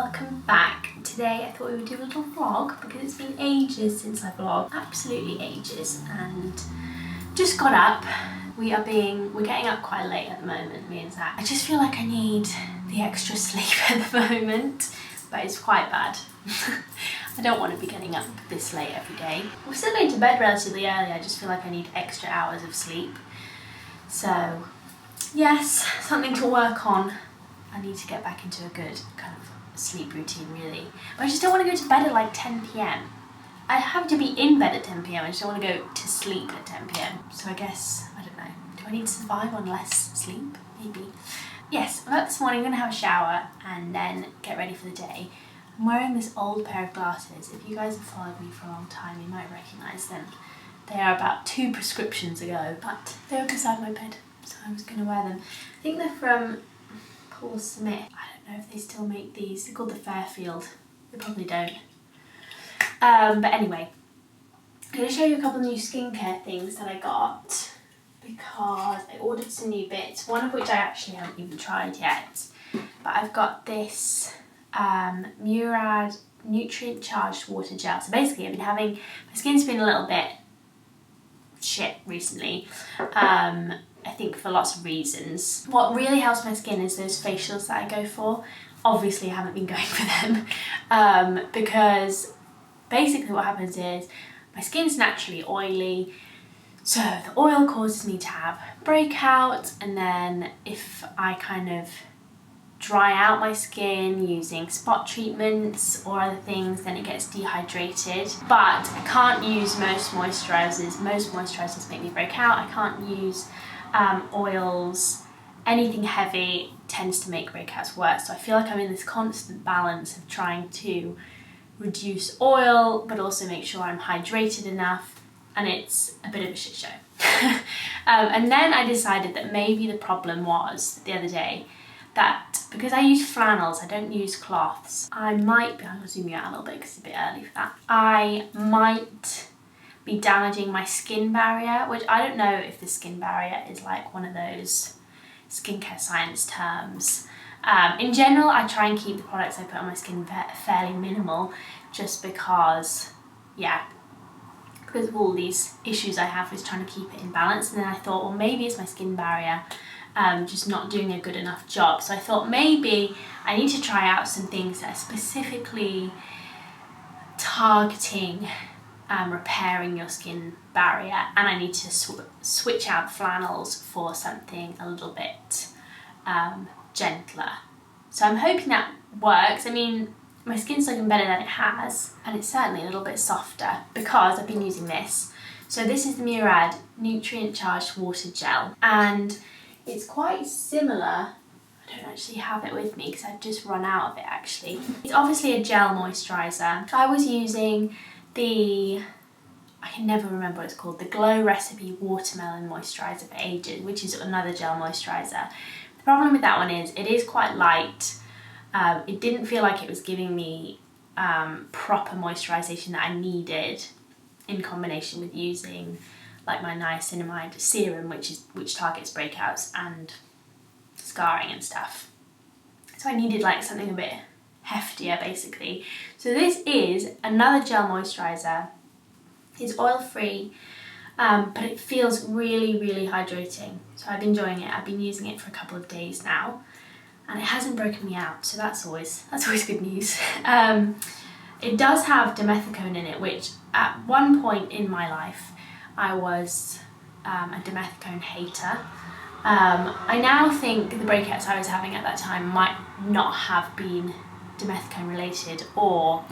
welcome back. Today I thought we would do a little vlog because it's been ages since I vlogged, absolutely ages, and just got up. We're getting up quite late at the moment, me and Zach. I just feel like I need the extra sleep at the moment, but it's quite bad. I don't want to be getting up this late every day. We're still going to bed relatively early, I just feel like I need extra hours of sleep. So yes, something to work on. I need to get back into a good kind of sleep routine really. But I just don't want to go to bed at like 10 PM. I have to be in bed at 10 PM, I just don't want to go to sleep at 10 PM. So I guess, I don't know, do I need to survive on less sleep? Maybe. Yes, I'm up this morning, I'm going to have a shower and then get ready for the day. I'm wearing this old pair of glasses. If you guys have followed me for a long time, you might recognise them. They are about 2 prescriptions ago, but they were beside my bed, so I was going to wear them. I think they're from Paul Smith. I don't know if they still make these. They're called the Fairfield. They probably don't. But anyway, I'm going to show you a couple of new skincare things that I got because I ordered some new bits, one of which I actually haven't even tried yet. But I've got this Murad nutrient charged water gel. So basically my skin's been a little bit shit recently. I think for lots of reasons. What really helps my skin is those facials that I go for. Obviously I haven't been going for them because basically what happens is my skin's naturally oily, so the oil causes me to have breakouts, and then if I kind of dry out my skin using spot treatments or other things, then it gets dehydrated. But I can't use most moisturisers. Most moisturisers make me break out. I can't use oils. Anything heavy tends to make breakouts worse. So I feel like I'm in this constant balance of trying to reduce oil but also make sure I'm hydrated enough, and it's a bit of a shit show. And then I decided that maybe the problem was the other day that because I use flannels, I don't use cloths, I'm going to zoom you out a little bit because it's a bit early for that. I might be damaging my skin barrier, which I don't know if the skin barrier is like one of those skincare science terms. In general, I try and keep the products I put on my skin fairly minimal just because, yeah, because of all these issues I have with trying to keep it in balance. And then I thought, well, maybe it's my skin barrier just not doing a good enough job. So I thought maybe I need to try out some things that are specifically targeting repairing your skin barrier, and I need to switch out flannels for something a little bit gentler. So I'm hoping that works. I mean, my skin's looking better than it has, and it's certainly a little bit softer because I've been using this. So this is the Murad Nutrient Charged Water Gel, and it's quite similar. I don't actually have it with me because I've just run out of it actually. It's obviously a gel moisturiser. I was using I can never remember what it's called, the Glow Recipe Watermelon Moisturiser for ages, which is another gel moisturiser. The problem with that one is it is quite light. It didn't feel like it was giving me proper moisturisation that I needed in combination with using like my niacinamide serum, which targets breakouts and scarring and stuff. So I needed like something a bit heftier basically. So this is another gel moisturiser. It's oil-free, but it feels really, really hydrating. So I've been enjoying it. I've been using it for a couple of days now, and it hasn't broken me out, so that's always good news. It does have dimethicone in it, which at one point in my life I was a dimethicone hater. I now think the breakouts I was having at that time might not have been dimethicone related, or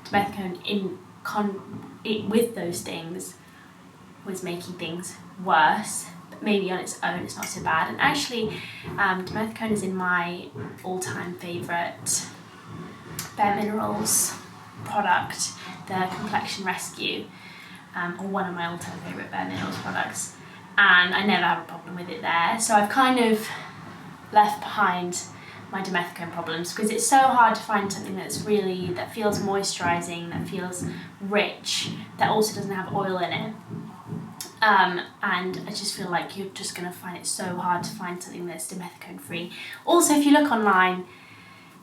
dimethicone with those things was making things worse, but maybe on its own it's not so bad. And actually dimethicone is in my all-time favourite bareMinerals product, the Complexion Rescue, or one of my all-time favourite bareMinerals products, and I never have a problem with it there. So I've kind of left behind my dimethicone problems because it's so hard to find something that feels moisturising, that feels rich, that also doesn't have oil in it. And I just feel like you're just going to find it so hard to find something that's dimethicone free. Also, if you look online,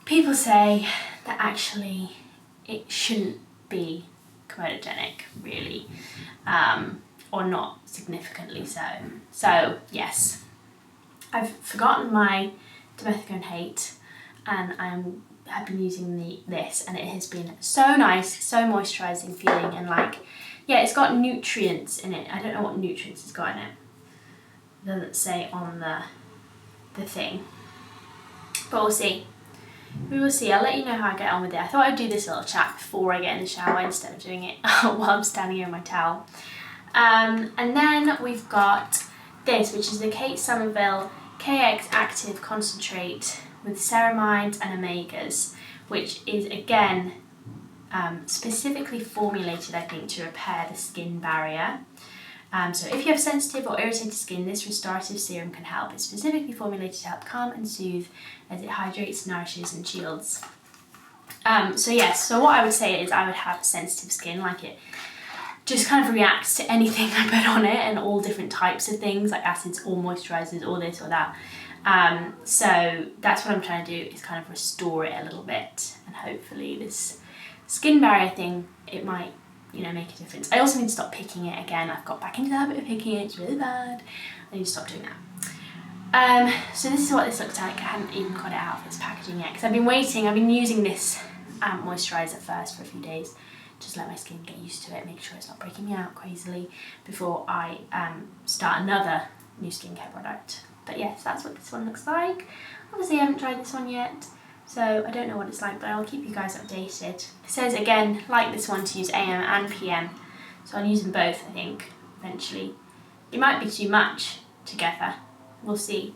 people say that actually it shouldn't be comedogenic, really, or not significantly so. So yes, I've forgotten my dimethicone hate, and I've been using this, and it has been so nice, so moisturising feeling, and like, yeah, it's got nutrients in it. I don't know what nutrients it's got in it. It doesn't say on the thing, but we'll see. We will see. I'll let you know how I get on with it. I thought I'd do this little chat before I get in the shower instead of doing it while I'm standing here in my towel. And then we've got this, which is the Kate Somerville KX Active Concentrate with ceramides and omegas, which is again specifically formulated, I think, to repair the skin barrier. So if you have sensitive or irritated skin, this restorative serum can help. It's specifically formulated to help calm and soothe as it hydrates, nourishes and shields. So yes, so what I would say is I would have sensitive skin, like it just kind of reacts to anything I put on it, and all different types of things like acids or moisturisers or this or that. So that's what I'm trying to do, is kind of restore it a little bit, and hopefully this skin barrier thing, it might, you know, make a difference. I also need to stop picking it again. I've got back into the habit of picking it. It's really bad. I need to stop doing that. So this is what this looks like. I haven't even got it out of its packaging yet because I've been waiting. I've been using this moisturiser first for a few days. Just let my skin get used to it, make sure it's not breaking me out crazily before I start another new skincare product. But yes, that's what this one looks like. Obviously I haven't tried this one yet, so I don't know what it's like, but I'll keep you guys updated. It says again, like this one, to use AM and PM, so I'll use them both, I think, eventually. It might be too much together, we'll see.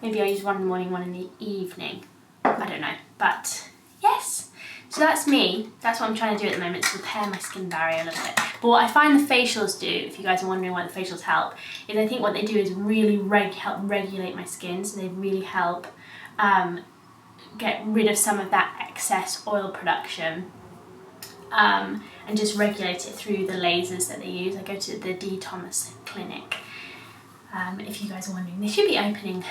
Maybe I'll use one in the morning, one in the evening, I don't know, but yes. So that's me. That's what I'm trying to do at the moment, to repair my skin barrier a little bit. But what I find the facials do, if you guys are wondering why the facials help, is I think what they do is really help regulate my skin. So they really help get rid of some of that excess oil production and just regulate it through the lasers that they use. I go to the D. Thomas Clinic. If you guys are wondering, they should be opening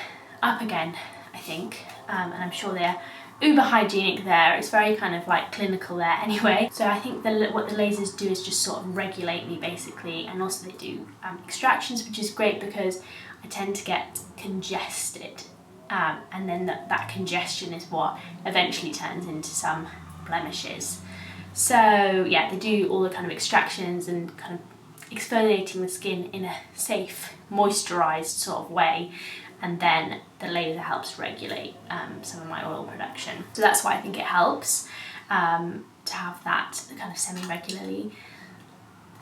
up again, I think, and I'm sure they're uber hygienic there. It's very kind of like clinical there anyway. So I think what the lasers do is just sort of regulate me basically, and also they do extractions, which is great because I tend to get congested, and then that congestion is what eventually turns into some blemishes. So yeah, they do all the kind of extractions and kind of exfoliating the skin in a safe, moisturised sort of way, and then the laser helps regulate some of my oil production. So that's why I think it helps to have that kind of semi-regularly.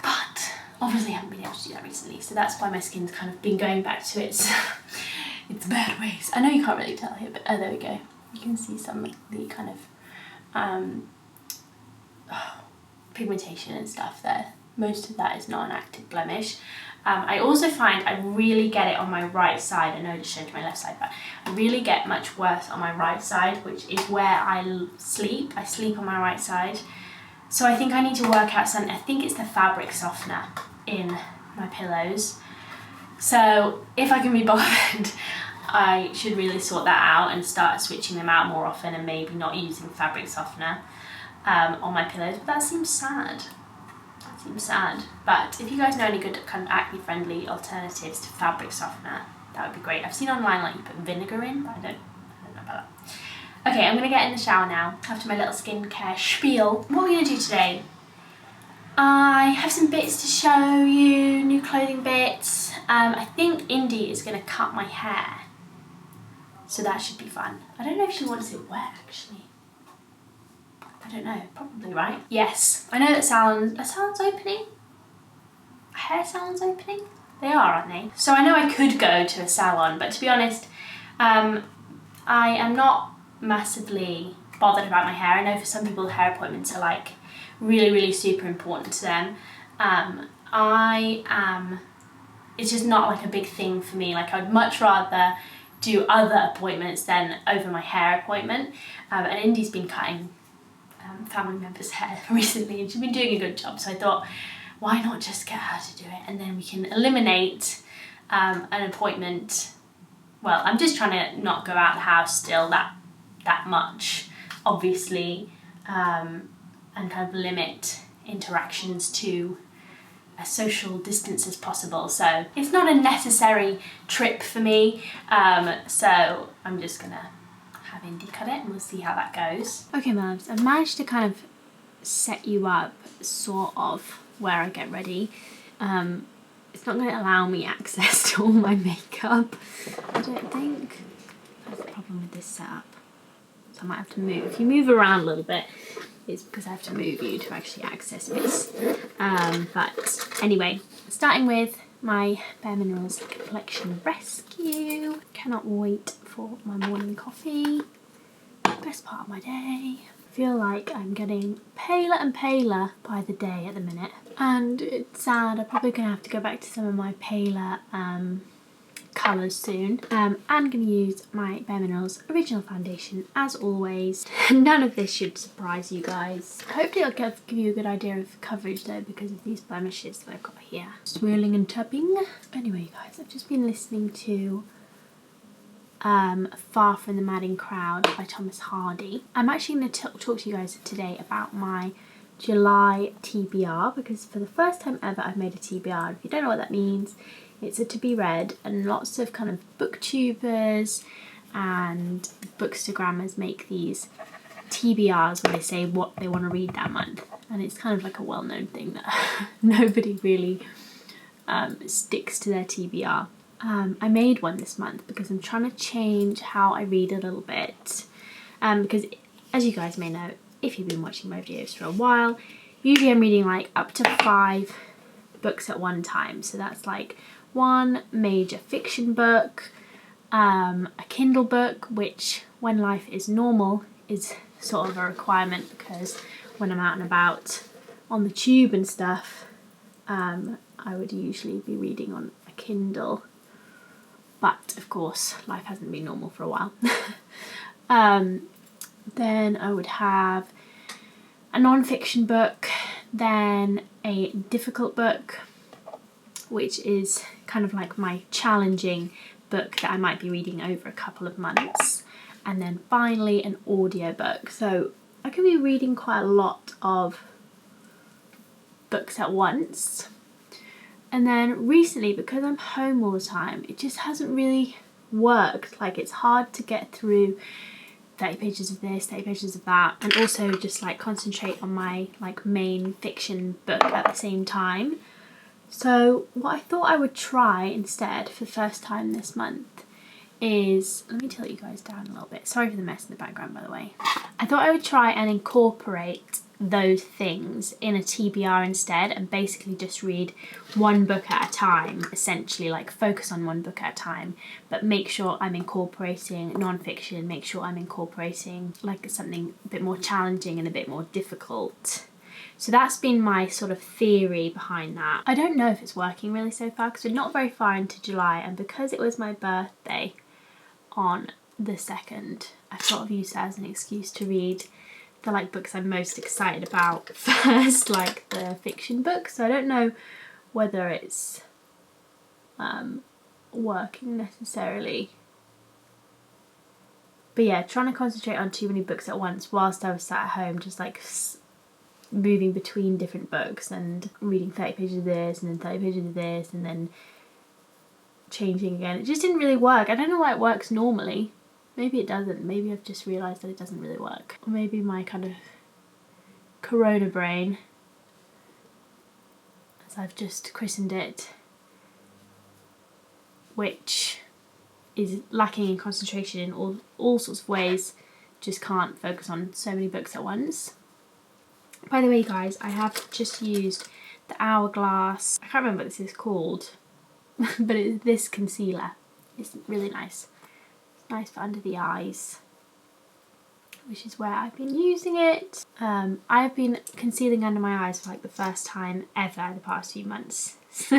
But obviously I haven't been able to do that recently, so that's why my skin's kind of been going back to its bad ways. I know you can't really tell here, but oh, there we go. You can see some of the kind of pigmentation and stuff there. Most of that is not an active blemish. I also find I really get it on my right side. I know I just showed you my left side, but I really get much worse on my right side, which is where I sleep. I sleep on my right side. So I think I need to work out something. I think it's the fabric softener in my pillows. So if I can be bothered, I should really sort that out and start switching them out more often, and maybe not using fabric softener on my pillows. But that seems sad. Seems sad, but if you guys know any good kind of acne friendly alternatives to fabric softener, that would be great. I've seen online like you put vinegar in, but I don't know about that. Okay, I'm gonna get in the shower now after my little skincare spiel. What are we gonna do today? I have some bits to show you, new clothing bits. I think Indy is gonna cut my hair, so that should be fun. I don't know if she wants it wet actually. I don't know, probably, right? Yes, I know that salons opening? A hair salon's opening? They are, aren't they? So I know I could go to a salon, but to be honest, I am not massively bothered about my hair. I know for some people hair appointments are like really super important to them. It's just not like a big thing for me. Like I'd much rather do other appointments than over my hair appointment. And Indy's been cutting family members' hair recently, and she's been doing a good job, so I thought, why not just get her to do it, and then we can eliminate an appointment. Well, I'm just trying to not go out of the house still that much, obviously, and kind of limit interactions to a social distance as possible. So it's not a necessary trip for me, so I'm just gonna have Indy cut it and we'll see how that goes. Okay, my loves, I've managed to kind of set you up sort of where I get ready. It's not going to allow me access to all my makeup, I don't think. That's the problem with this setup. So I might have to move. If you move around a little bit, it's because I have to move you to actually access this. But anyway, starting with my bareMinerals Collection Rescue. Cannot wait for my morning coffee. Best part of my day. I feel like I'm getting paler and paler by the day at the minute. And it's sad, I'm probably going to have to go back to some of my paler colours soon. I'm going to use my bareMinerals Original Foundation as always. None of this should surprise you guys. Hopefully I'll give you a good idea of coverage though because of these blemishes that I've got here. Swirling and tapping. Anyway guys, I've just been listening to Far From the Madding Crowd by Thomas Hardy. I'm actually going to talk to you guys today about my July TBR because for the first time ever I've made a TBR. If you don't know what that means, it's a to be read, and lots of kind of booktubers and bookstagrammers make these TBRs where they say what they want to read that month, and it's kind of like a well-known thing that nobody really sticks to their TBR. I made one this month because I'm trying to change how I read a little bit, because as you guys may know, if you've been watching my videos for a while, usually I'm reading like up to 5 books at one time. So that's like one major fiction book, a Kindle book, which when life is normal is sort of a requirement because when I'm out and about on the tube and stuff, I would usually be reading on a Kindle. But of course, life hasn't been normal for a while. Then I would have a non-fiction book, then a difficult book, which is kind of like my challenging book that I might be reading over a couple of months, and then finally an audiobook. So I can be reading quite a lot of books at once. And then recently, because I'm home all the time, it just hasn't really worked. Like it's hard to get through 30 pages of this, 30 pages of that, and also just like concentrate on my like main fiction book at the same time. So what I thought I would try instead for the first time this month is, let me tilt you guys down a little bit. Sorry for the mess in the background, by the way. I thought I would try and incorporate those things in a TBR instead and basically just read one book at a time, essentially like focus on one book at a time, but make sure I'm incorporating non-fiction, make sure I'm incorporating like something a bit more challenging and a bit more difficult. So that's been my sort of theory behind that. I don't know if it's working really so far because we're not very far into July, and because it was my birthday on the 2nd, I sort of used that as an excuse to read the like books I'm most excited about first, like the fiction books. So I don't know whether it's working necessarily. But yeah, trying to concentrate on too many books at once whilst I was sat at home, just like moving between different books and reading 30 pages of this and then 30 pages of this and then changing again. It just didn't really work. I don't know why it works normally. Maybe it doesn't. Maybe I've just realised that it doesn't really work. Or maybe my kind of corona brain, as I've just christened it, which is lacking in concentration in all sorts of ways, just can't focus on so many books at once. By the way, guys, I have just used the Hourglass, I can't remember what this is called, but it's this concealer. It's really nice. It's nice for under the eyes, which is where I've been using it. I've been concealing under my eyes for like the first time ever the past few months. So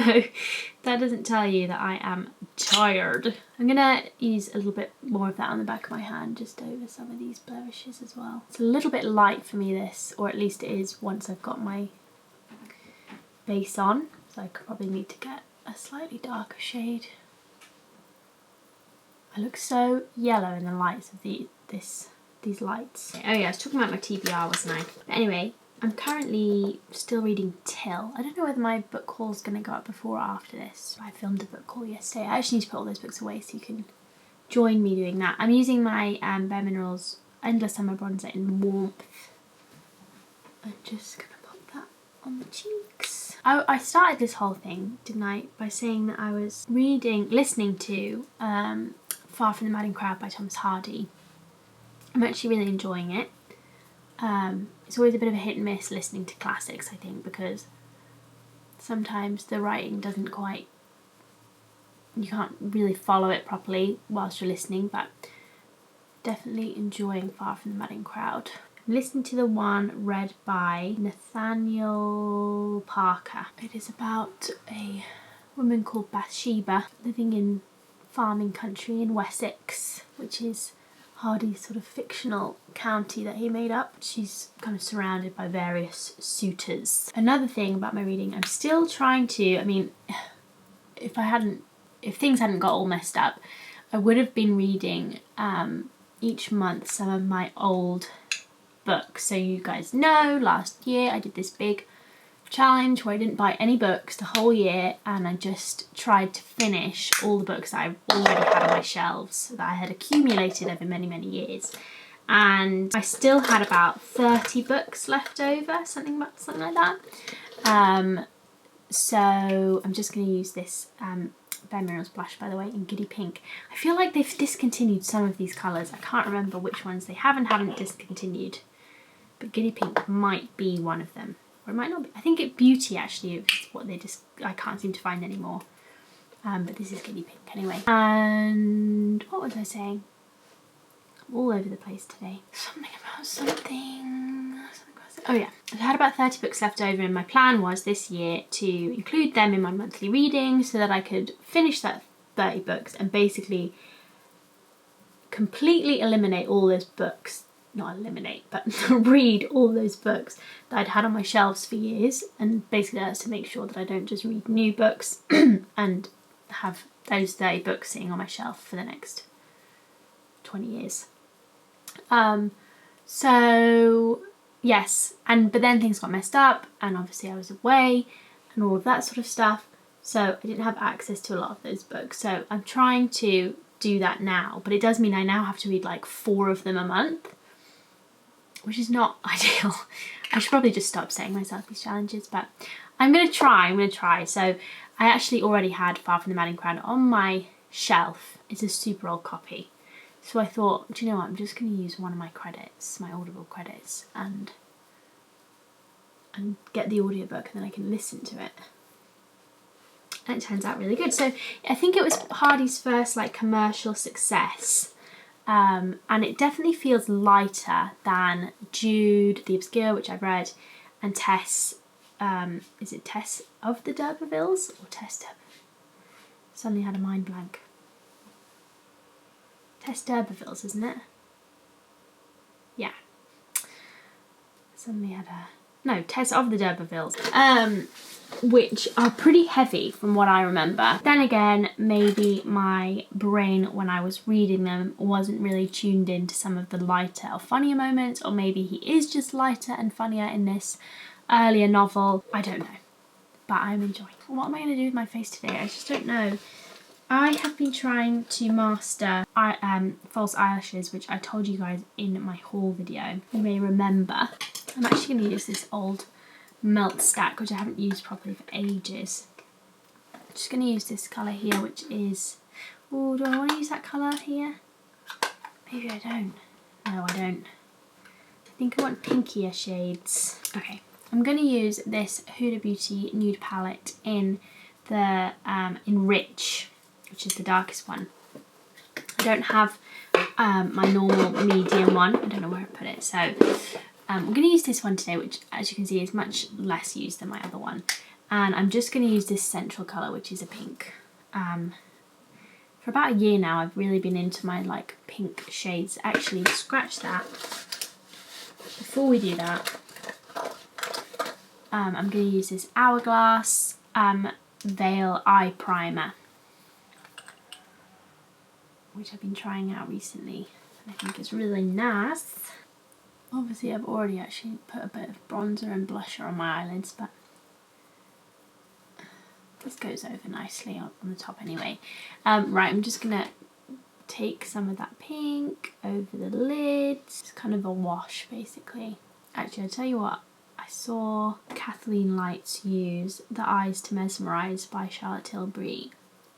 that doesn't tell you that I am tired. I'm gonna use a little bit more of that on the back of my hand just over some of these blemishes as well. It's a little bit light for me, this, or at least it is once I've got my base on. So I could probably need to get a slightly darker shade. I look so yellow in the lights of this these lights. Oh yeah, I was talking about my TBR, wasn't I? But anyway, I'm currently still reading Till. I don't know whether my book haul is going to go up before or after this. I filmed a book haul yesterday. I actually need to put all those books away so you can join me doing that. I'm using my bareMinerals Endless Summer Bronzer in Warmth. I'm just going to pop that on the cheeks. I started this whole thing, didn't I, by saying that I was listening to Far from the Madding Crowd by Thomas Hardy. I'm actually really enjoying it. It's always a bit of a hit and miss listening to classics, I think, because sometimes the writing doesn't quite, you can't really follow it properly whilst you're listening, but definitely enjoying Far from the Madding Crowd. I'm listening to the one read by Nathaniel Parker. It is about a woman called Bathsheba living in farming country in Wessex, which is Hardy's sort of fictional county that he made up. She's kind of surrounded by various suitors. Another thing about my reading, I'm still trying to, I mean, if things hadn't got all messed up, I would have been reading each month some of my old books. So you guys know, last year I did this big challenge where I didn't buy any books the whole year, and I just tried to finish all the books that I already had on my shelves that I had accumulated over many, many years. And I still had about 30 books left over, something like that. So I'm just going to use this bareMinerals blush, by the way, in Giddy Pink. I feel like they've discontinued some of these colours. I can't remember which ones they haven't discontinued, but Giddy Pink might be one of them. Or it might not be. I think it Beauty actually is what I can't seem to find anymore. But this is Giddy Pink anyway. And what was I saying? I'm all over the place today. Something about something. Oh yeah, I had about 30 books left over, and my plan was this year to include them in my monthly reading so that I could finish that 30 books and basically completely eliminate all those books. Not eliminate, but read all those books that I'd had on my shelves for years, and basically that's to make sure that I don't just read new books and have those 30 books sitting on my shelf for the next 20 years. So yes, but then things got messed up, and obviously I was away and all of that sort of stuff, so I didn't have access to a lot of those books. So I'm trying to do that now, but it does mean I now have to read like 4 of them a month, which is not ideal. I should probably just stop setting myself these challenges, but I'm going to try. So I actually already had Far from the Madding Crowd on my shelf. It's a super old copy. So I thought, do you know what, I'm just going to use one of my credits, my Audible credits, and get the audiobook, and then I can listen to it. And it turns out really good. So I think it was Hardy's first like commercial success. And it definitely feels lighter than Jude, The Obscure, which I've read, and Tess, is it Tess of the D'Urbervilles or Tess Suddenly had a mind blank. Tess D'Urbervilles, isn't it? Yeah. Suddenly had Tess of the D'Urbervilles. Which are pretty heavy from what I remember. Then again, maybe my brain when I was reading them wasn't really tuned into some of the lighter or funnier moments, or maybe he is just lighter and funnier in this earlier novel. I don't know, but I'm enjoying it. What am I going to do with my face today? I just don't know. I have been trying to master false eyelashes, which I told you guys in my haul video. You may remember. I'm actually going to use this old melt stack, which I haven't used properly for ages. I'm just going to use this colour here, which is... Oh, do I want to use that colour here? Maybe I don't. No, I don't. I think I want pinkier shades. Okay, I'm going to use this Huda Beauty nude palette in the in Rich, which is the darkest one. I don't have my normal medium one. I don't know where I put it, so I'm going to use this one today, which as you can see is much less used than my other one. And I'm just going to use this central colour, which is a pink. For about a year now, I've really been into my like pink shades. Actually, scratch that. Before we do that, I'm going to use this Hourglass Veil Eye Primer, which I've been trying out recently. I think it's really nice. Obviously I've already actually put a bit of bronzer and blusher on my eyelids, but this goes over nicely on the top anyway. Right, I'm just gonna take some of that pink over the lids. It's kind of a wash basically. Actually, I'll tell you what, I saw Kathleen Lights use The Eyes to Mesmerise by Charlotte Tilbury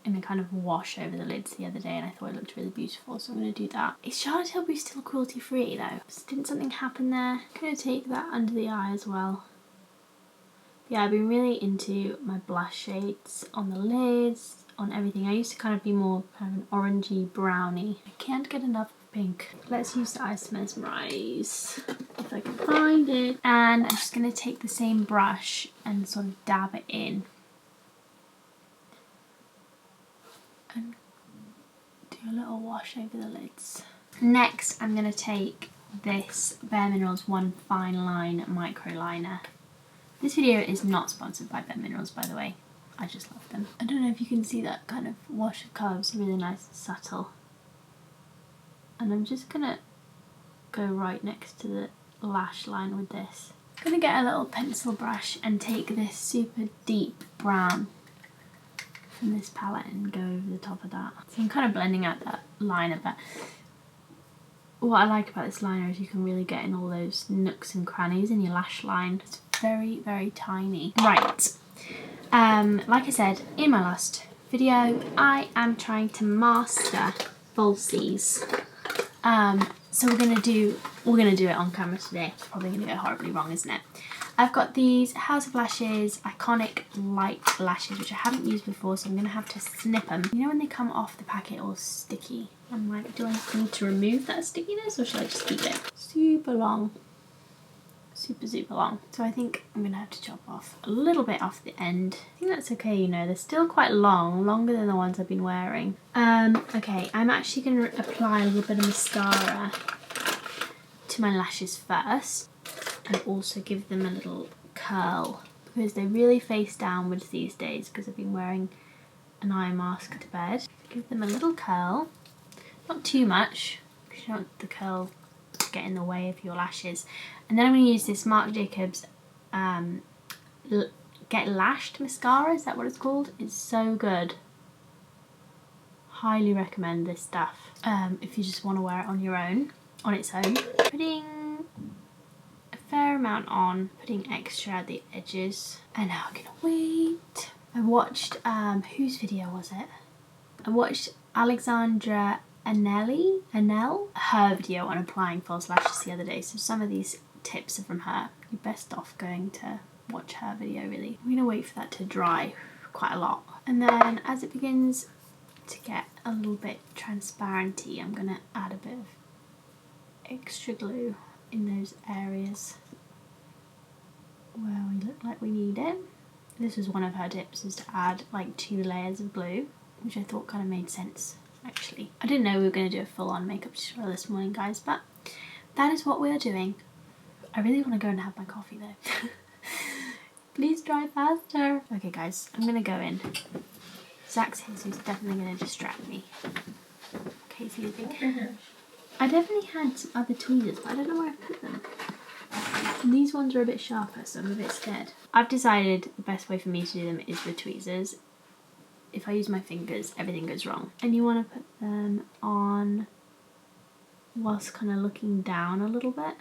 in a kind of wash over the lids the other day, and I thought it looked really beautiful, so I'm going to do that. Is Charlotte Tilbury still cruelty free though? Didn't something happen there? I'm going to take that under the eye as well. Yeah, I've been really into my blush shades on the lids, on everything. I used to kind of be more kind of an orangey brownie. I can't get enough of pink. Let's use The Eyes to Mesmerise if I can find it. And I'm just going to take the same brush and sort of dab it in. And do a little wash over the lids. Next, I'm going to take this bareMinerals One Fine Line Micro Liner. This video is not sponsored by bareMinerals, by the way. I just love them. I don't know if you can see that kind of wash of colour. It's really nice and subtle. And I'm just going to go right next to the lash line with this. I'm going to get a little pencil brush and take this super deep brown from this palette and go over the top of that. So I'm kind of blending out that liner, but what I like about this liner is you can really get in all those nooks and crannies in your lash line. It's very, very tiny. Right, like I said in my last video, I am trying to master falsies. So we're gonna do it on camera today. It's probably gonna go horribly wrong, isn't it? I've got these House of Lashes Iconic Light Lashes, which I haven't used before, so I'm gonna have to snip them. You know when they come off the packet all sticky? I'm like, do I need to remove that stickiness or should I just keep it? Super long. Super, super long. So I think I'm gonna have to chop off a little bit off the end. I think that's okay, you know, they're still quite long, longer than the ones I've been wearing. Okay, I'm actually gonna apply a little bit of mascara to my lashes first and also give them a little curl because they really face downwards these days because I've been wearing an eye mask to bed. Give them a little curl, not too much because you don't want the curl to get in the way of your lashes. And then I'm going to use this Marc Jacobs Get Lashed mascara, is that what it's called? It's so good. Highly recommend this stuff if you just want to wear it on your own, on its own. Putting a fair amount on, putting extra at the edges. And now I'm going to wait. I watched, whose video was it? I watched Alexandra Anel, her video on applying false lashes the other day, so some of these tips are from her. You're best off going to watch her video really. I'm going to wait for that to dry quite a lot. And then as it begins to get a little bit transparenty, I'm going to add a bit of extra glue in those areas where we look like we need it. This was one of her tips, is to add like 2 layers of glue, which I thought kind of made sense actually. I didn't know we were going to do a full-on makeup tutorial this morning, guys, but that is what we are doing. I really want to go and have my coffee though. Please drive faster. Okay guys, I'm going to go in. Zach's here, so he's definitely going to distract me. Okay, so you think? I definitely had some other tweezers, but I don't know where I put them. And these ones are a bit sharper, so I'm a bit scared. I've decided the best way for me to do them is with tweezers. If I use my fingers, everything goes wrong. And you want to put them on whilst kind of looking down a little bit.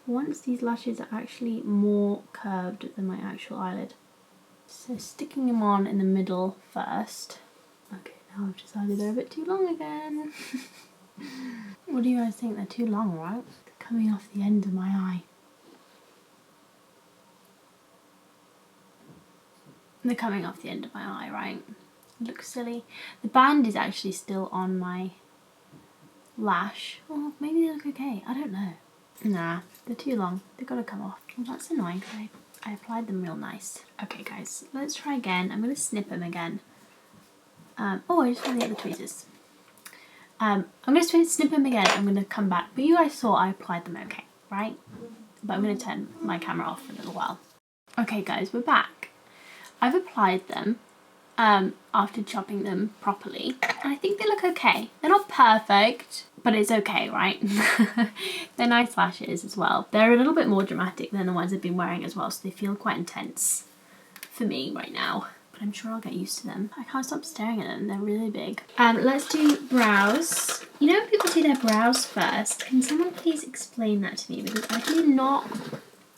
Once these lashes are actually more curved than my actual eyelid. So sticking them on in the middle first. Okay, now I've decided they're a bit too long again. What do you guys think? They're too long, right? They're coming off the end of my eye. They're coming off the end of my eye, right? It looks silly. The band is actually still on my lash. Oh, maybe they look okay. I don't know. Nah, they're too long. They've got to come off. Well, that's annoying because I applied them real nice. Okay, guys, let's try again. I'm going to snip them again. Oh, I just found the other tweezers. I'm going to snip them again. I'm going to come back. But you guys saw I applied them okay, right? But I'm going to turn my camera off for a little while. Okay, guys, we're back. I've applied them. after chopping them properly. And I think they look okay. They're not perfect, but it's okay, right? They're nice lashes as well. They're a little bit more dramatic than the ones I've been wearing as well, so they feel quite intense for me right now. But I'm sure I'll get used to them. I can't stop staring at them, they're really big. Let's do brows. You know when people do their brows first? Can someone please explain that to me? Because I do not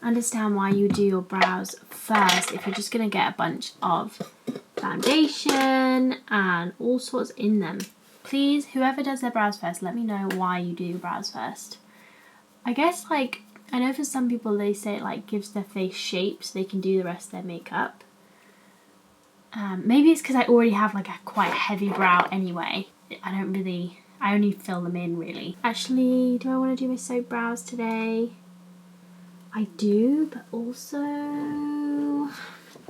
understand why you do your brows first if you're just gonna get a bunch of foundation and all sorts in them. Please, whoever does their brows first, let me know why you do your brows first. I guess, like, I know for some people they say it like gives their face shape so they can do the rest of their makeup. Maybe it's because I already have like a quite heavy brow anyway. I only fill them in really. Actually, do I want to do my soap brows today? I do, but also, can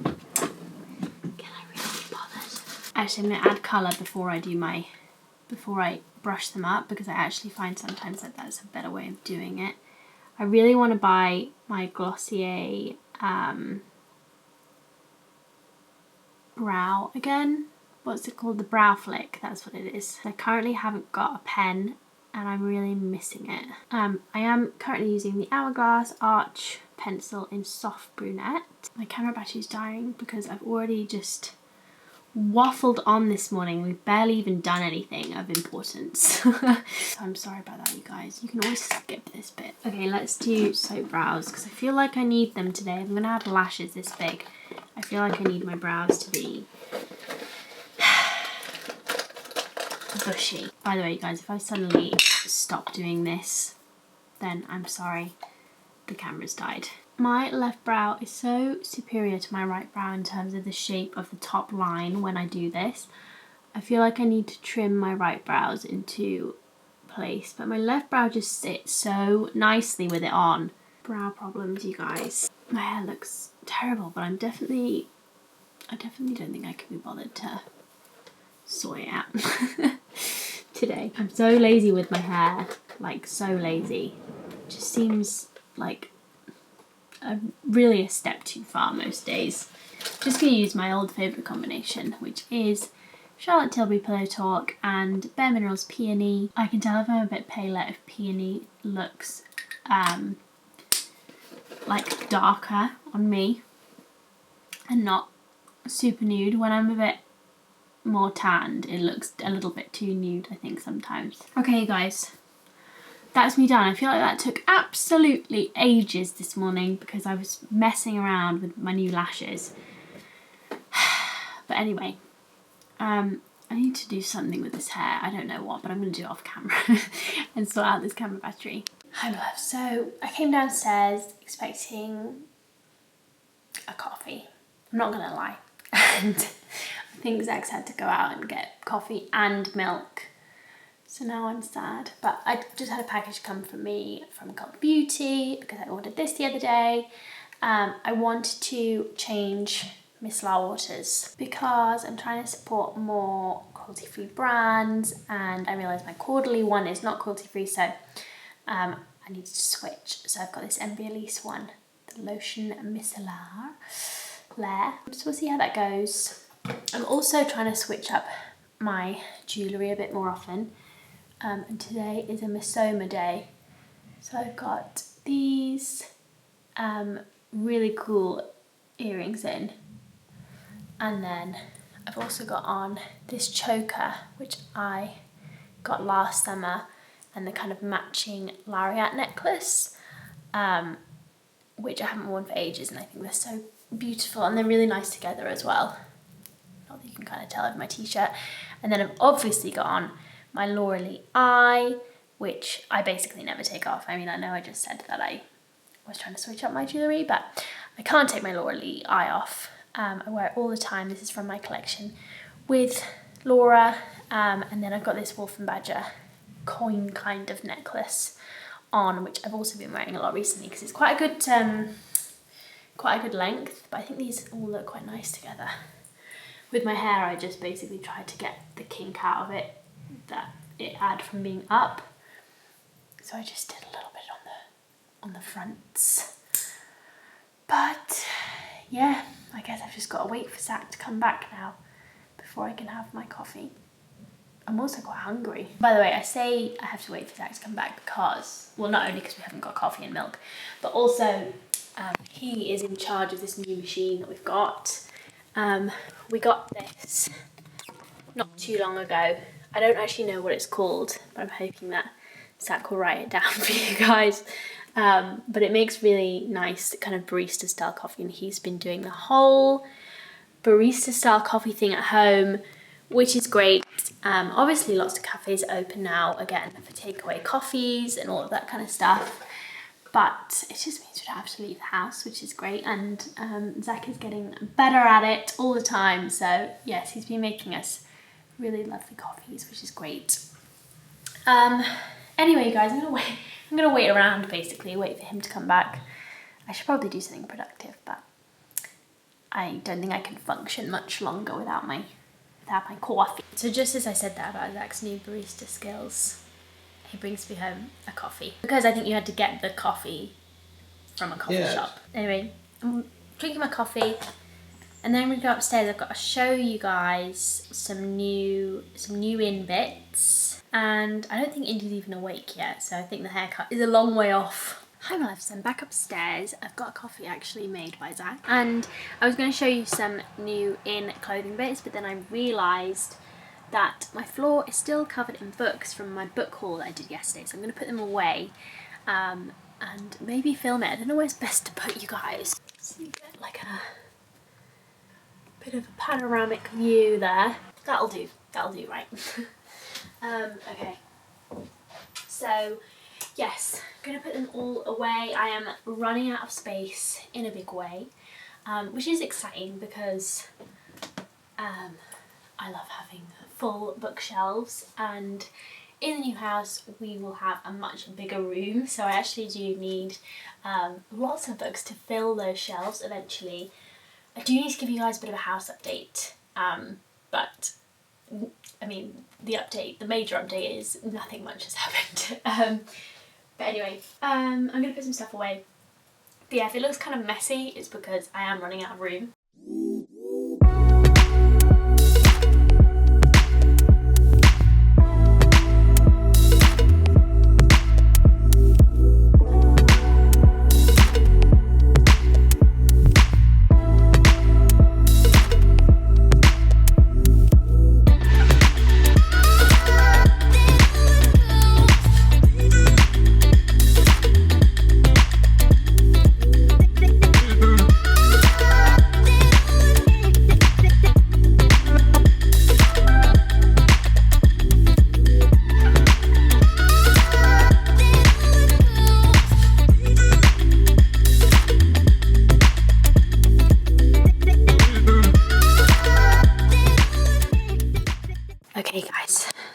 I really be bothered? Actually, I'm going to add colour before I brush them up, because I actually find sometimes that that's a better way of doing it. I really want to buy my Glossier brow again. What's it called? The Brow Flick, that's what it is. I currently haven't got a pen and I'm really missing it. I am currently using the Hourglass Arch pencil in soft brunette. My camera battery's dying because I've already just waffled on this morning. We've barely even done anything of importance. So I'm sorry about that, you guys. You can always skip this bit. Okay, let's do soap brows because I feel like I need them today. I'm gonna have lashes this big. I feel like I need my brows to be bushy. By the way, you guys, if I suddenly stop doing this, then I'm sorry, the camera's died. My left brow is so superior to my right brow in terms of the shape of the top line when I do this. I feel like I need to trim my right brows into place, but my left brow just sits so nicely with it on. Brow problems, you guys. My hair looks terrible, but I definitely don't think I can be bothered to sort it out today. I'm so lazy with my hair, like so lazy. It just seems like really a step too far most days. Just gonna use my old favourite combination, which is Charlotte Tilbury Pillow Talk and bareMinerals Peony. I can tell if I'm a bit paler if Peony looks like darker on me and not super nude. When I'm a bit more tanned, it looks a little bit too nude, I think, sometimes. Okay, you guys, that's me done. I feel like that took absolutely ages this morning because I was messing around with my new lashes. But anyway, I need to do something with this hair. I don't know what, but I'm going to do it off camera and sort out this camera battery. Hi love. So I came downstairs expecting a coffee. I'm not going to lie. And I think Zach's had to go out and get coffee and milk. So now I'm sad. But I just had a package come from me from Cult Beauty because I ordered this the other day. I want to change micellar waters because I'm trying to support more cruelty-free brands, and I realised my quarterly one is not cruelty-free, so I need to switch. So I've got this MB Elise one, the Lotion Micellar Lair. So we'll see how that goes. I'm also trying to switch up my jewellery a bit more often. And today is a Misoma day. So I've got these really cool earrings in. And then I've also got on this choker, which I got last summer, and the kind of matching lariat necklace, which I haven't worn for ages, and I think they're so beautiful and they're really nice together as well. Not that you can kind of tell over my t-shirt. And then I've obviously got on my Lauralee eye, which I basically never take off. I mean, I know I just said that I was trying to switch up my jewellery, but I can't take my Lauralee eye off. I wear it all the time. This is from my collection with Laura. And then I've got this Wolf and Badger coin kind of necklace on, which I've also been wearing a lot recently because it's quite a good length, but I think these all look quite nice together. With my hair, I just basically tried to get the kink out of it that it had from being up. So I just did a little bit on the fronts. But yeah, I guess I've just got to wait for Zach to come back now. before I can have my coffee. I'm also quite hungry. By the way, I say I have to wait for Zach to come back because, well, not only because we haven't got coffee and milk, but also he is in charge of this new machine that we've got. We got this not too long ago. I don't actually know what it's called, but I'm hoping that Zach will write it down for you guys. But it makes really nice kind of barista style coffee, and he's been doing the whole barista style coffee thing at home, which is great. Obviously lots of cafes are open now again for takeaway coffees and all of that kind of stuff, but it just means we don't have to leave the house, which is great. And Zach is getting better at it all the time, so yes, he's been making us really lovely coffees, which is great. Anyway guys, I'm gonna wait around, basically wait for him to come back. I should probably do something productive, but I don't think I can function much longer without my coffee. So just as I said that about Zach's new barista skills, he brings me home a coffee, because I think you had to get the coffee from a coffee shop. Anyway, I'm drinking my coffee, and then we go upstairs. I've got to show you guys some new in bits, and I don't think Indy's even awake yet, so I think the haircut is a long way off. Hi my loves, I'm back upstairs. I've got a coffee actually made by Zach, and I was going to show you some new in clothing bits, but then I realised that my floor is still covered in books from my book haul that I did yesterday, so I'm going to put them away and maybe film it. I don't know where's best to put you guys, so you get like a bit of a panoramic view there. That'll do right. Okay, so yes, I'm going to put them all away. I am running out of space in a big way, which is exciting because I love having full bookshelves, and in the new house we will have a much bigger room, so I actually do need lots of books to fill those shelves eventually. I do need to give you guys a bit of a house update, but I mean the major update is nothing much has happened. But anyway, I'm going to put some stuff away. But yeah, if it looks kind of messy, it's because I am running out of room.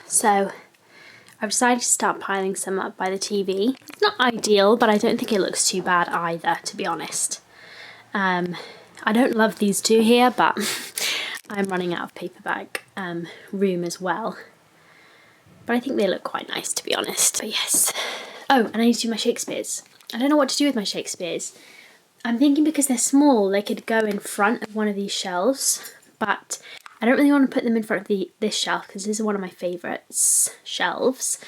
So I've decided to start piling some up by the TV. It's not ideal, but I don't think it looks too bad either, to be honest. I don't love these two here, but I'm running out of paper bag room as well. But I think they look quite nice, to be honest. But yes. Oh, and I need to do my Shakespeares. I don't know what to do with my Shakespeares. I'm thinking because they're small, they could go in front of one of these shelves, but I don't really want to put them in front of this shelf because this is one of my favourite shelves.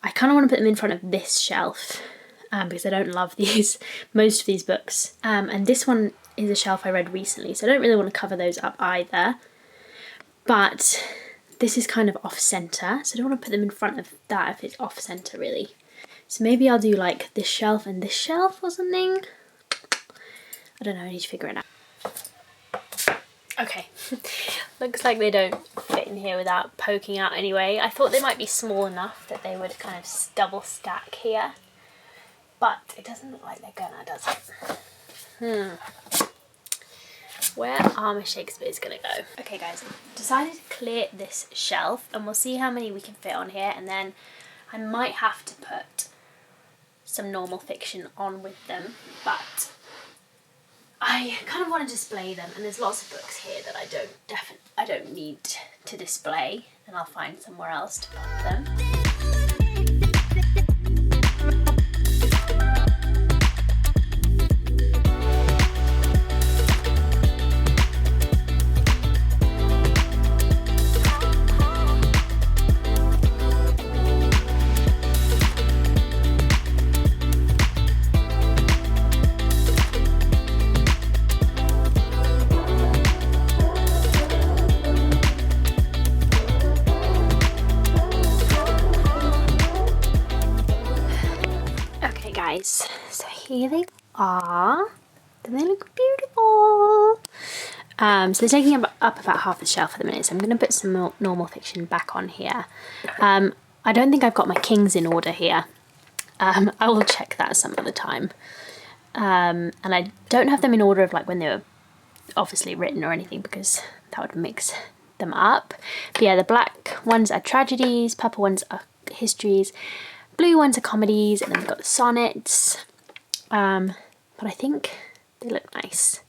I kind of want to put them in front of this shelf because I don't love most of these books. And this one is a shelf I read recently, so I don't really want to cover those up either. But this is kind of off-centre, so I don't want to put them in front of that if it's off-centre really. So maybe I'll do like this shelf and this shelf or something. I don't know, I need to figure it out. Okay, looks like they don't fit in here without poking out anyway. I thought they might be small enough that they would kind of double stack here, but it doesn't look like they're gonna, does it? Where are my Shakespeares gonna go? Okay guys, I've decided to clear this shelf and we'll see how many we can fit on here, and then I might have to put some normal fiction on with them, but I kind of want to display them, and there's lots of books here that I don't need to display, and I'll find somewhere else to put them. guys, so here they are. And they look beautiful. So they're taking up about half the shelf at the minute, so I'm going to put some more normal fiction back on here. I don't think I've got my kings in order here. I will check that some other time. And I don't have them in order of like when they were obviously written or anything, because that would mix them up. But yeah, the black ones are tragedies, purple ones are histories, blue ones are comedies, and then we've got the sonnets. But I think they look nice.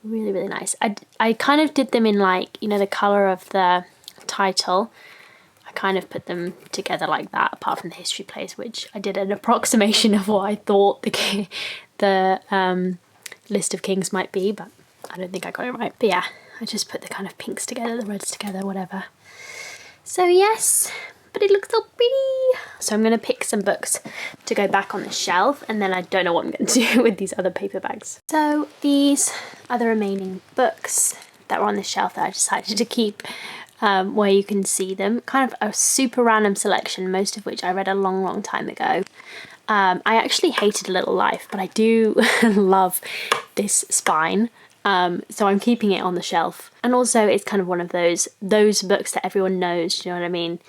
Really, really nice. I kind of did them in like, you know, the colour of the title. I kind of put them together like that, apart from the history plays, which I did an approximation of what I thought the list of kings might be, but I don't think I got it right. But yeah, I just put the kind of pinks together, the reds together, whatever. So yes, but it looks so pretty. So I'm going to pick some books to go back on the shelf, and then I don't know what I'm going to do with these other paper bags. So these are the remaining books that were on the shelf that I decided to keep, where you can see them. Kind of a super random selection, most of which I read a long, long time ago. I actually hated A Little Life, but I do love this spine. So I'm keeping it on the shelf. And also it's kind of one of those books that everyone knows, do you know what I mean?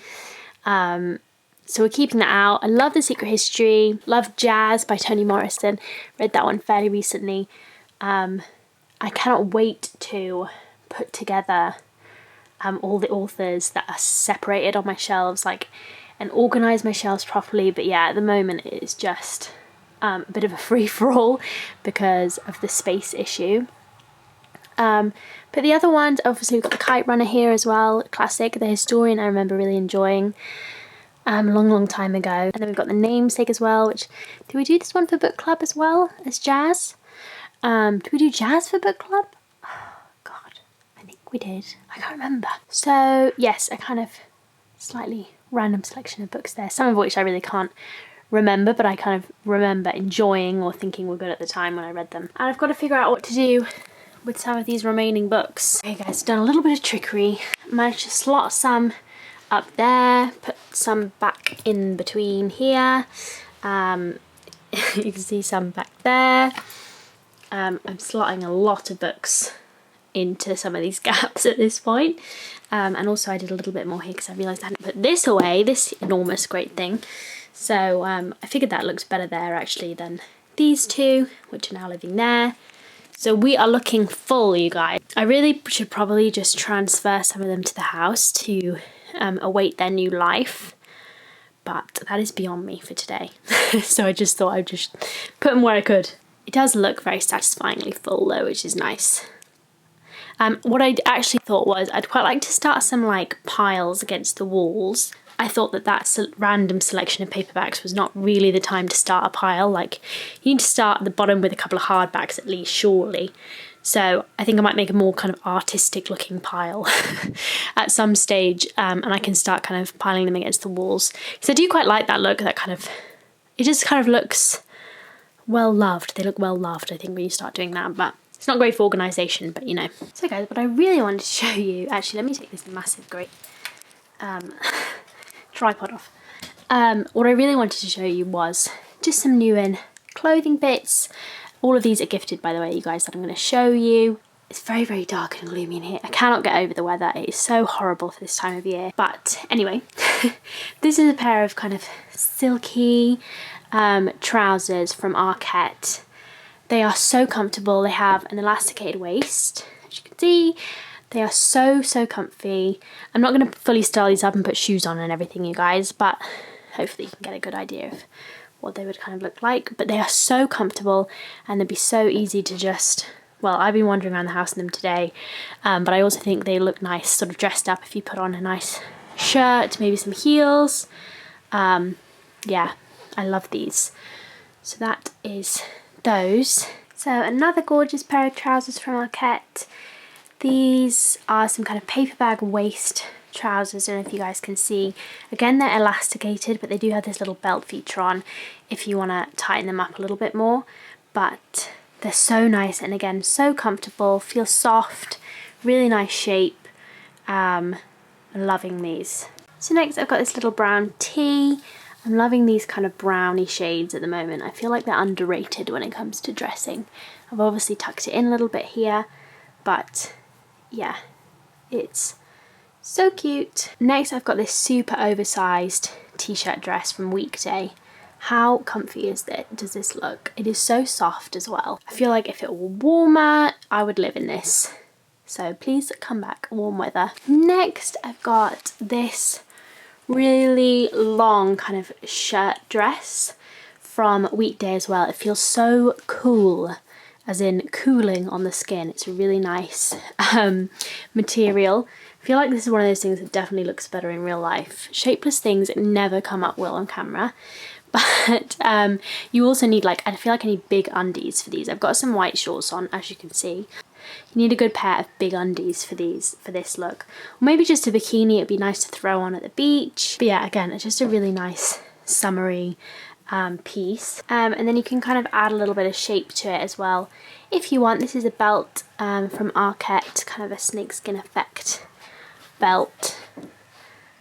So we're keeping that out. I love The Secret History, love Jazz by Toni Morrison, read that one fairly recently. I cannot wait to put together all the authors that are separated on my shelves, like, and organise my shelves properly. But yeah, at the moment it is just a bit of a free-for-all because of the space issue. But the other ones, obviously we've got the Kite Runner here as well, classic. The Historian I remember really enjoying a long, long time ago. And then we've got the Namesake as well, which, did we do this one for book club as well as Jazz? Did we do Jazz for book club? Oh, God, I think we did. I can't remember. So yes, a kind of slightly random selection of books there, some of which I really can't remember, but I kind of remember enjoying or thinking were good at the time when I read them. And I've got to figure out what to do with some of these remaining books. Okay guys, done a little bit of trickery. Managed to slot some up there, put some back in between here. You can see some back there. I'm slotting a lot of books into some of these gaps at this point. And also I did a little bit more here because I realised I hadn't put this away, this enormous great thing. So I figured that looks better there actually than these two, which are now living there. So we are looking full, you guys. I really should probably just transfer some of them to the house to await their new life. But that is beyond me for today. So I just thought I'd just put them where I could. It does look very satisfyingly full though, which is nice. What I actually thought was I'd quite like to start some like piles against the walls. I thought that random selection of paperbacks was not really the time to start a pile. Like, you need to start at the bottom with a couple of hardbacks at least, surely. So I think I might make a more kind of artistic looking pile at some stage, and I can start kind of piling them against the walls. Because I do quite like that look, that kind of, it just kind of looks well loved. They look well loved, I think, when you start doing that, but it's not great for organisation, but you know. So guys, what I really wanted to show you, actually let me take this massive great tripod off. What I really wanted to show you was just some new in clothing bits. All of these are gifted, by the way, you guys, that I'm going to show you. It's very, very dark and gloomy in here. I cannot get over the weather. It is so horrible for this time of year. But anyway, this is a pair of kind of silky trousers from Arquette. They are so comfortable. They have an elasticated waist, as you can see. They are so, so comfy. I'm not going to fully style these up and put shoes on and everything, you guys, but hopefully you can get a good idea of what they would kind of look like. But they are so comfortable and they'd be so easy to just, well, I've been wandering around the house in them today, but I also think they look nice sort of dressed up if you put on a nice shirt, maybe some heels. Yeah, I love these. So that is those. So another gorgeous pair of trousers from Arquette. These are some kind of paper bag waist trousers. I don't know if you guys can see. Again, they're elasticated, but they do have this little belt feature on if you want to tighten them up a little bit more. But they're so nice, and again, so comfortable, feel soft, really nice shape. I'm loving these. So next I've got this little brown tee. I'm loving these kind of browny shades at the moment. I feel like they're underrated when it comes to dressing. I've obviously tucked it in a little bit here, but yeah, it's so cute. Next, I've got this super oversized t-shirt dress from Weekday. How comfy does this look? It is so soft as well. I feel like if it were warmer, I would live in this. So please come back, warm weather. Next, I've got this really long kind of shirt dress from Weekday as well. It feels so cool, as in cooling on the skin. It's a really nice material. I feel like this is one of those things that definitely looks better in real life. Shapeless things never come up well on camera. But you also need, like, I feel like I need big undies for these. I've got some white shorts on, as you can see. You need a good pair of big undies for this look. Or maybe just a bikini, it'd be nice to throw on at the beach. But yeah, again, it's just a really nice summery piece. And then you can kind of add a little bit of shape to it as well if you want. This is a belt from Arquette, kind of a snakeskin effect belt.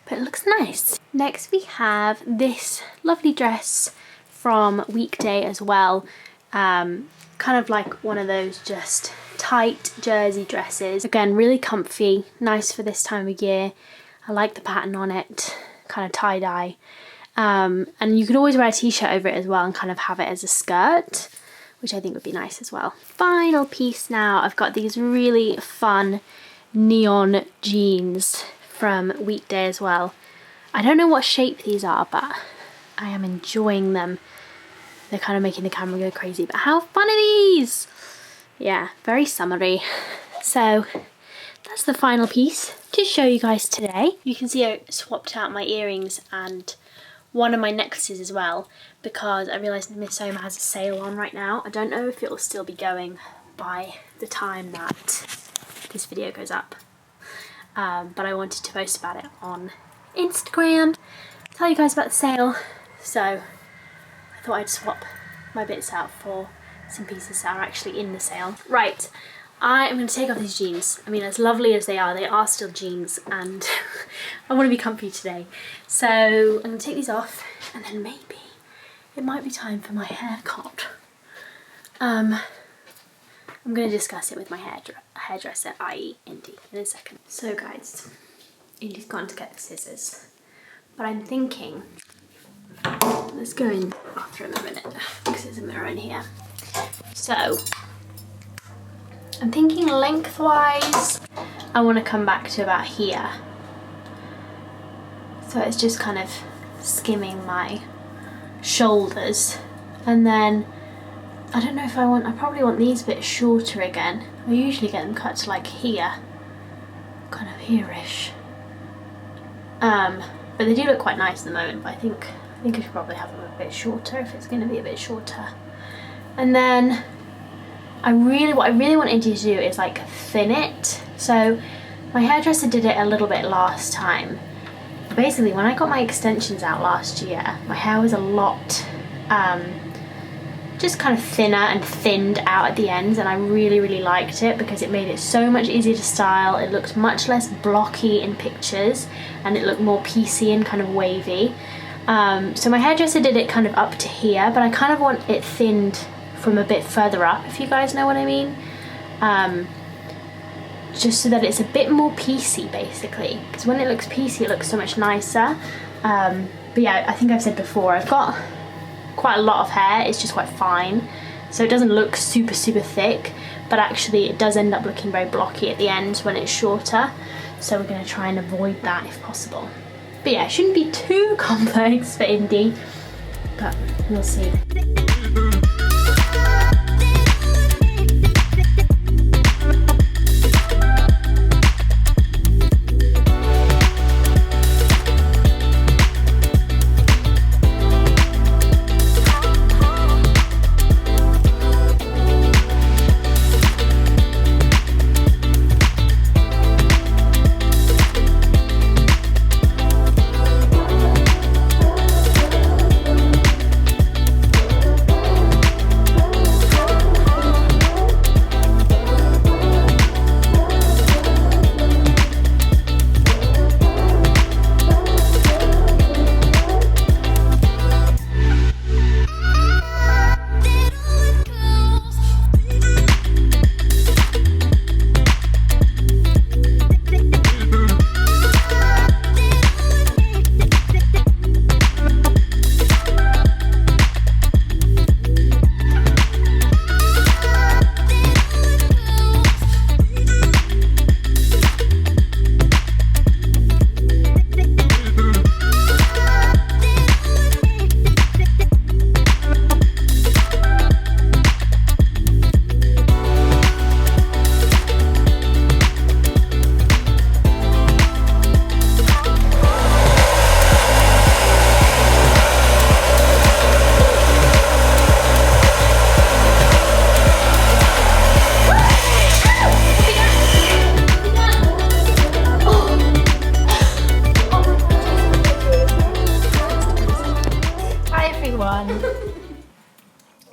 But it looks nice. Next we have this lovely dress from Weekday as well. Kind of like one of those just tight jersey dresses. Again, really comfy, nice for this time of year. I like the pattern on it, kind of tie-dye. And you could always wear a t-shirt over it as well and kind of have it as a skirt, which I think would be nice as well. Final piece now, I've got these really fun neon jeans from Weekday as well. I don't know what shape these are, but I am enjoying them. They're kind of making the camera go crazy, but how fun are these? Yeah, very summery. So that's the final piece to show you guys today. You can see I swapped out my earrings and one of my necklaces as well, because I realised Miss Soma has a sale on right now. I don't know if it will still be going by the time that this video goes up. But I wanted to post about it on Instagram, tell you guys about the sale, so I thought I'd swap my bits out for some pieces that are actually in the sale. Right, I am going to take off these jeans. I mean, as lovely as they are still jeans, and I want to be comfy today. So I'm going to take these off, and then maybe it might be time for my haircut. I'm going to discuss it with my hairdresser, i.e. Indy, in a second. So guys, Indy's gone to get the scissors, but I'm thinking, let's go in the bathroom a minute, because there's a mirror in here. So, I'm thinking lengthwise, I want to come back to about here. So it's just kind of skimming my shoulders, and then I don't know if I probably want these a bit shorter again. I usually get them cut to like here, kind of here-ish. But they do look quite nice at the moment, but I think I should probably have them a bit shorter if it's going to be a bit shorter. And then what I really wanted to do is like thin it. So my hairdresser did it a little bit last time. Basically, when I got my extensions out last year, my hair was a lot just kind of thinner and thinned out at the ends, and I really liked it because it made it so much easier to style. It looked much less blocky in pictures, and it looked more piecey and kind of wavy. So my hairdresser did it kind of up to here, but I kind of want it thinned from a bit further up, if you guys know what I mean. Just so that it's a bit more piecey, basically, because when it looks piecey it looks so much nicer. But yeah, I think I've said before, I've got quite a lot of hair, it's just quite fine, so it doesn't look super thick, but actually it does end up looking very blocky at the end when it's shorter, so we're going to try and avoid that if possible. But yeah, it shouldn't be too complex for Indy, but we'll see.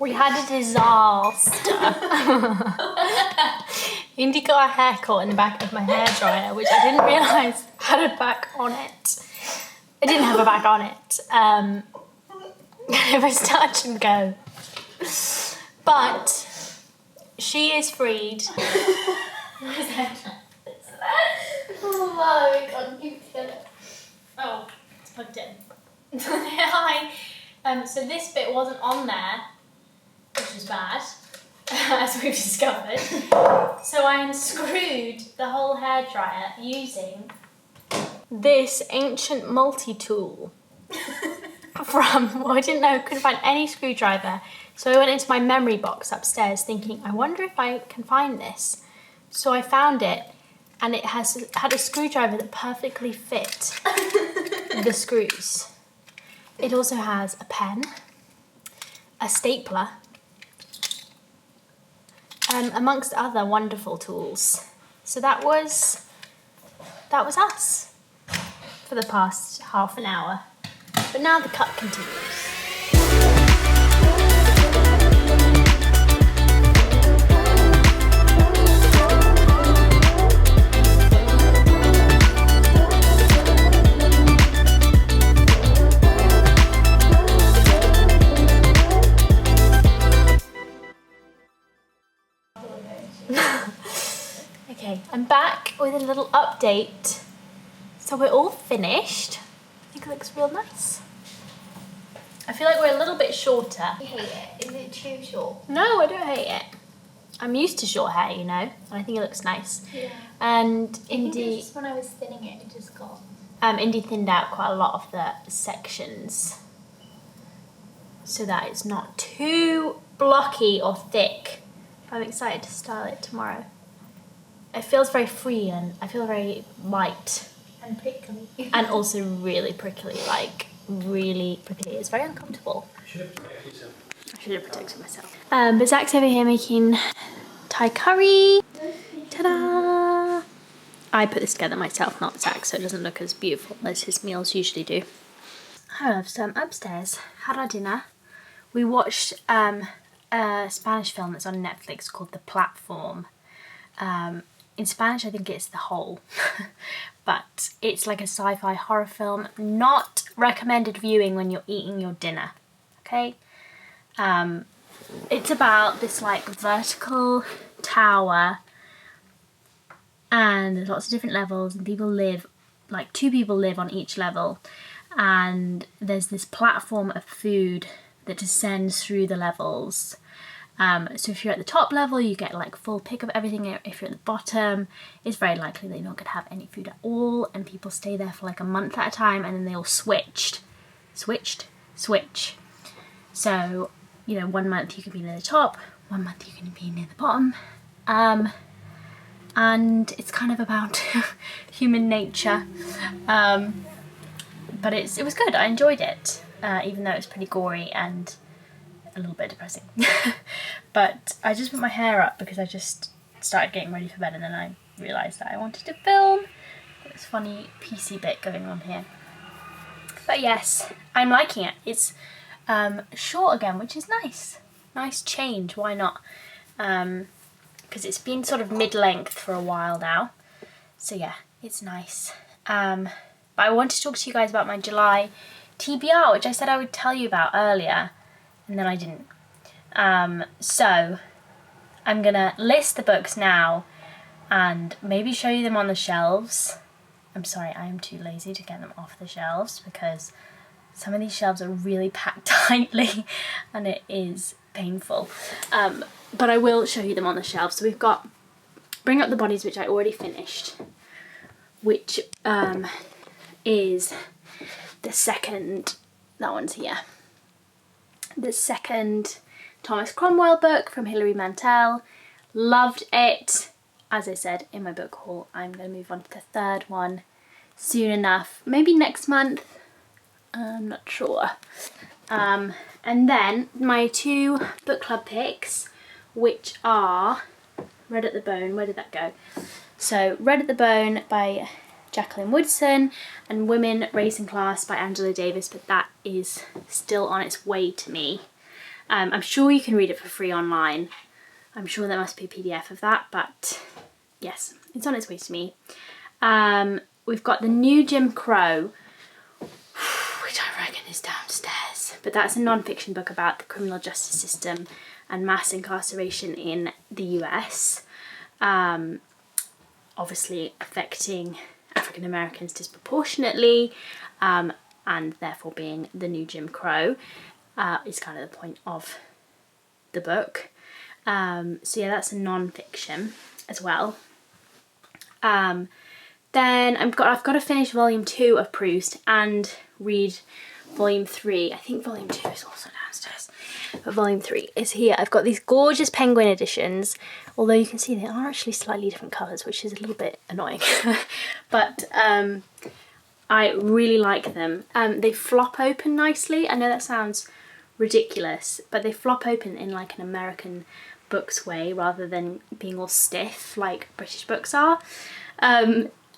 We had a disaster. Indy got a haircut in the back of my hairdryer, which I didn't realise had a back on it. It didn't have a back on it. It was touch and go. But she is freed. Oh my god, you feel it. Oh, it's plugged in. Hi. So this bit wasn't on there, which was bad, as we've discovered. So I unscrewed the whole hairdryer using this ancient multi-tool from, well, I didn't know, couldn't find any screwdriver. So I went into my memory box upstairs thinking, I wonder if I can find this. So I found it, and it had a screwdriver that perfectly fit the screws. It also has a pen, a stapler, amongst other wonderful tools. So that was us for the past half an hour. But now the cut continues. Okay, I'm back with a little update. So we're all finished. I think it looks real nice. I feel like we're a little bit shorter. You hate it? Is it too short? No, I don't hate it. I'm used to short hair, you know, and I think it looks nice. Yeah. And I think Indy, it's just when I was thinning it, it just got... Indy thinned out quite a lot of the sections so that it's not too blocky or thick. I'm excited to style it tomorrow. It feels very free and I feel very light. And prickly. And also really prickly, like really prickly. It's very uncomfortable. I should have protected myself. But Zach's over here making Thai curry. Ta-da! I put this together myself, not Zach, so it doesn't look as beautiful as his meals usually do. Hi love, so I'm upstairs, had our dinner. We watched a Spanish film that's on Netflix called The Platform. In Spanish I think it's The Hole, but it's like a sci-fi horror film, not recommended viewing when you're eating your dinner, okay? It's about this like vertical tower and there's lots of different levels and people live, like 2 people live on each level, and there's this platform of food that descends through the levels. So if you're at the top level, you get like full pick of everything. If you're at the bottom, it's very likely that you're not going to have any food at all, and people stay there for like a month at a time, and then they all switch. So, you know, 1 month you can be near the top, 1 month you can be near the bottom. And it's kind of about human nature. But it was good, I enjoyed it, even though it's pretty gory and a little bit depressing. But I just put my hair up because I just started getting ready for bed and then I realised that I wanted to film. This funny PC bit going on here. But yes, I'm liking it. It's short again, which is nice. Nice change, why not? Because it's been sort of mid-length for a while now. So yeah, it's nice. But I wanted to talk to you guys about my July TBR, which I said I would tell you about earlier, and then I didn't. So I'm gonna list the books now and maybe show you them on the shelves. I'm sorry, I am too lazy to get them off the shelves because some of these shelves are really packed tightly and it is painful. But I will show you them on the shelves. So we've got Bring Up the Bodies, which I already finished, which is the second, that one's here, the second Thomas Cromwell book from Hilary Mantel. Loved it. As I said in my book haul, I'm going to move on to the third one soon enough, maybe next month, I'm not sure. And then my 2 book club picks, which are Red at the Bone. Where did that go? So Red at the Bone by Jacqueline Woodson, and Women Raising Class by Angela Davis, but that is still on its way to me. I'm sure you can read it for free online. I'm sure there must be a PDF of that, but yes, it's on its way to me. We've got the new Jim Crow, which I reckon is downstairs, but that's a non-fiction book about the criminal justice system and mass incarceration in the US, obviously affecting African Americans disproportionately, and therefore being the new Jim Crow is kind of the point of the book. So yeah, that's a non-fiction as well. Then I've got to finish volume 2 of Proust and read volume 3. I think volume 2 is also downstairs, but volume 3 is here. I've got these gorgeous Penguin editions, although you can see they are actually slightly different colours, which is a little bit annoying. But I really like them. They flop open nicely. I know that sounds ridiculous, but they flop open in like an American books way rather than being all stiff like British books are.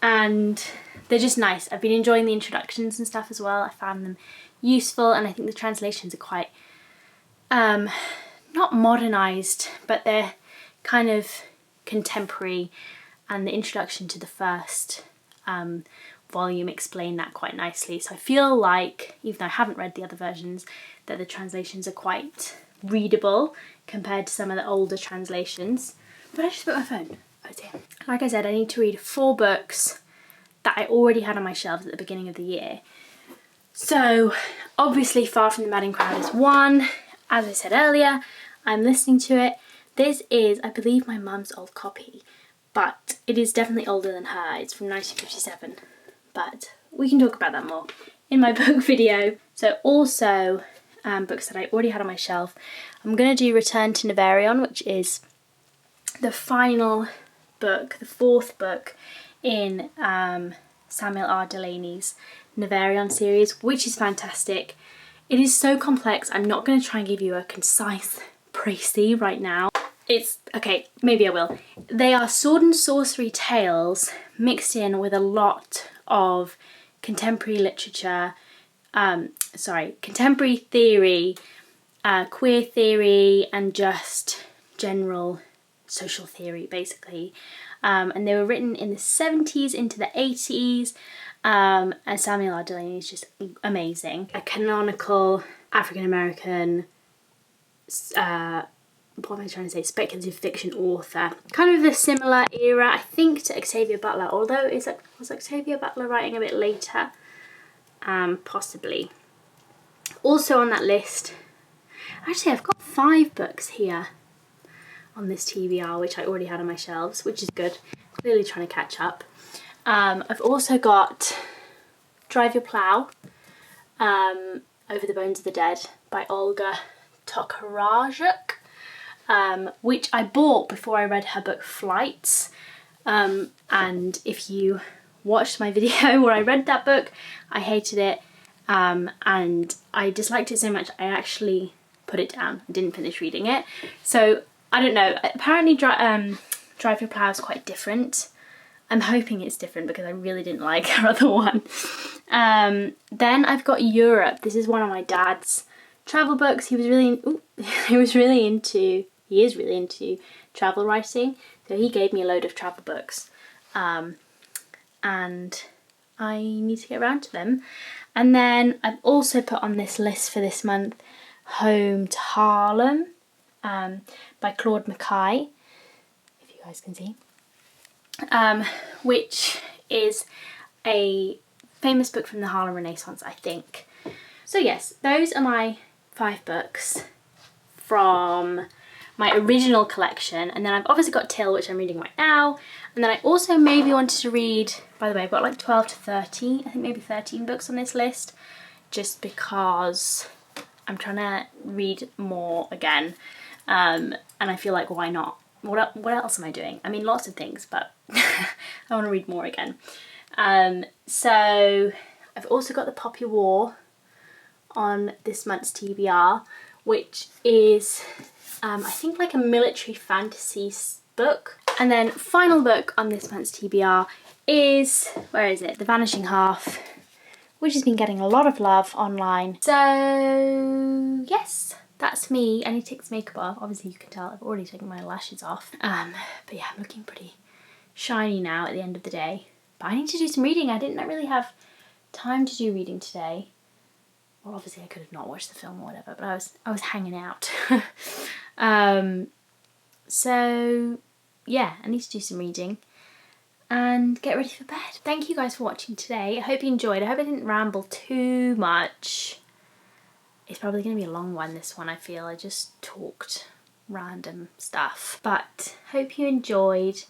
And they're just nice. I've been enjoying the introductions and stuff as well. I found them useful, and I think the translations are quite not modernised, but they're kind of contemporary, and the introduction to the first volume explained that quite nicely. So I feel like, even though I haven't read the other versions, that the translations are quite readable compared to some of the older translations. But I just put my phone. Oh dear. Like I said, I need to read 4 books that I already had on my shelves at the beginning of the year. So obviously Far From the Madding Crowd is one. As I said earlier, I'm listening to it. This is, I believe, my mum's old copy, but it is definitely older than her. It's from 1957, but we can talk about that more in my book video. So also books that I already had on my shelf. I'm going to do Return to Neverion, which is the final book, the 4th book in Samuel R. Delaney's Neverion series, which is fantastic. It is so complex. I'm not going to try and give you a concise précis right now. It's, okay, maybe I will. They are sword and sorcery tales mixed in with a lot of contemporary literature, contemporary theory, queer theory, and just general social theory, basically. And they were written in the 70s into the 80s, and Samuel R. Delaney is just amazing. A canonical African-American, what am I trying to say, speculative fiction author. Kind of a similar era, I think, to Octavia Butler, although was Octavia Butler writing a bit later? Possibly. Also on that list, actually I've got 5 books here on this TBR, which I already had on my shelves, which is good. Clearly trying to catch up. I've also got Drive Your Plough, Over the Bones of the Dead by Olga Tokarczuk, which I bought before I read her book Flights. And if you watched my video where I read that book, I hated it, and I disliked it so much I actually put it down. I didn't finish reading it. So I don't know, apparently Drive Your Plough is quite different. I'm hoping it's different because I really didn't like her other one. Then I've got Europe. This is one of my dad's travel books. He is really into travel writing, so he gave me a load of travel books, and I need to get around to them. And then I've also put on this list for this month Home to Harlem, by Claude Mackay, if you guys can see, which is a famous book from the Harlem Renaissance, I think. So yes, those are my 5 books from my original collection, and then I've obviously got Till, which I'm reading right now, and then I also maybe wanted to read, by the way, I've got like 12 to 13, I think maybe 13 books on this list, just because I'm trying to read more again, and I feel like, why not? What else am I doing? I mean, lots of things, but I want to read more again. So I've also got The Poppy War on this month's TBR, which is I think like a military fantasy book. And then final book on this month's TBR is, where is it? The Vanishing Half, which has been getting a lot of love online. So yes, that's me. I need to take this makeup off. Obviously you can tell I've already taken my lashes off. But yeah, I'm looking pretty shiny now at the end of the day. But I need to do some reading. I didn't really have time to do reading today. Well, obviously I could have not watched the film or whatever, but I was hanging out. So yeah, I need to do some reading and get ready for bed. Thank you guys for watching today. I hope you enjoyed. I hope I didn't ramble too much. It's probably going to be a long one, this one, I feel. I just talked random stuff. But hope you enjoyed.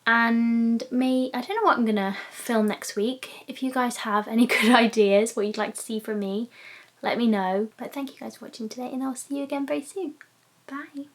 And I don't know what I'm going to film next week. If you guys have any good ideas, what you'd like to see from me, let me know. But thank you guys for watching today, and I'll see you again very soon. Bye.